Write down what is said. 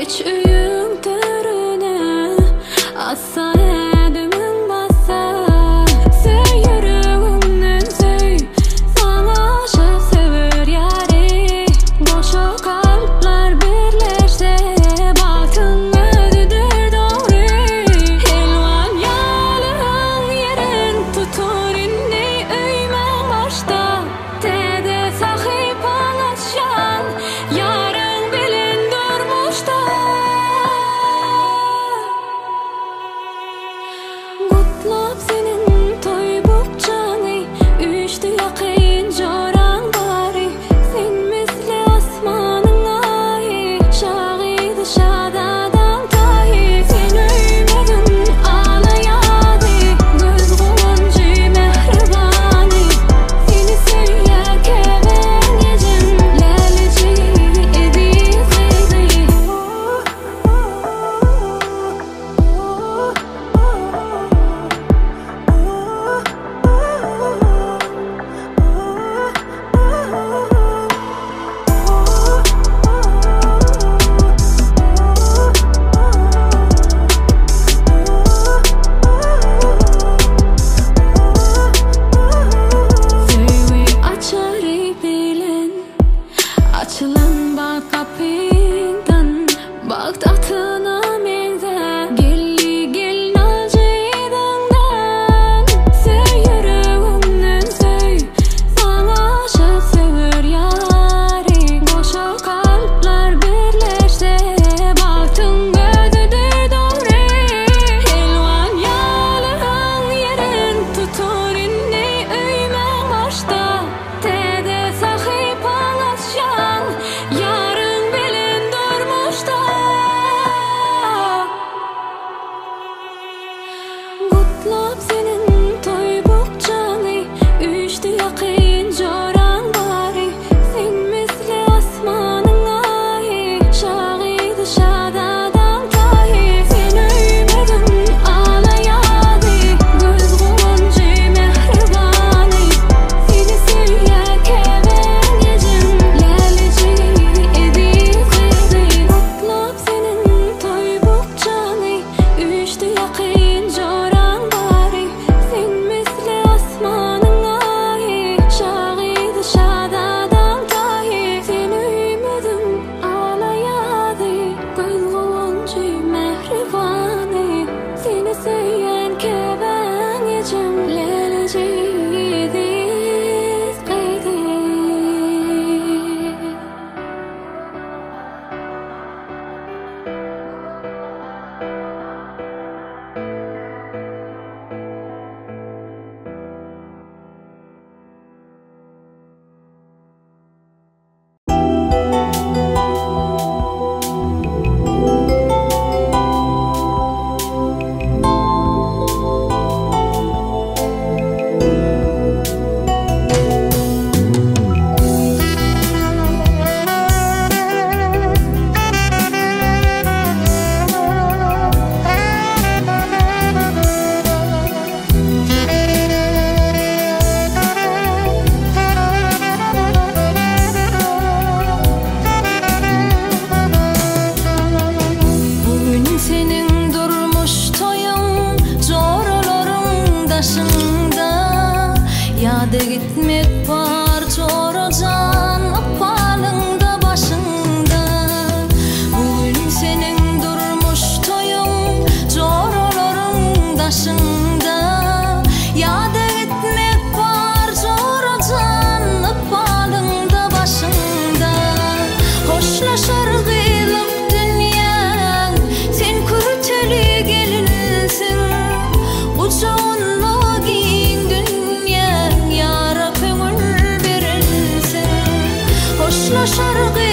Geç üyüngdürüne assa edimim bassa. Söy yüreğimden söy, sana aşık sever yari. Boşa kalpler birleşse, baktın ödüdür doğru. Elvan yalın yerin tutur inni öymen başta. Tede sahip anlaşan yarın bilin durmuşta. Kutlap senin toy bukçanı, üçtü yakın joran bari. Sen misli asmanın ayı, şahidi şadadan tahi. Sen öymedin ağlayadı, göz kuvuncu mehribani. Seni söylerken gecem lelici idi kıydı. Söyle açarı bilen, açılan bak kapından. Bak tahtına menze, gelli gel nalcıydığından. Söy yüreğimden söy, sana aşık sever yari. Boşa kalpler birleşse, baktın ödüdür doğru. Elvan yalın yerin tutur inni öymen başta. Tede sahip anlaşan yarın bilin durmuşta. Kutlap senin toy bukçanı, üçtü yakın joran bari. Sen misli asmanın ayı, şahidi şadadan tahi. Sen öymedin ağlayadı, göz kuvuncu mehribani. Seni söylerken gecem lelici idi kıydı. Kutlap senin toy bukçanı, üçtü yakın joran bari. Sen misli asmanın ayı, şahidi şadadan tahi. Sen öymedin ağlayadı, göz kuvuncu mehribani. Seni söylerken gecem lelici idi kıydı. Bugün senin durmuş toyun, zoraların daşında. Yada gitmek var çoracan, apalında başında. Bugün senin durmuş toyun, zoraların daşında. Yada gitmek var çoracan, apalında başında. Hoşlaşar gıyılıp dünyan, sen kurteli gelinsin. Uçağınla giyin dünya, yara kömür verilsin. Hoşlaşar gıyılıp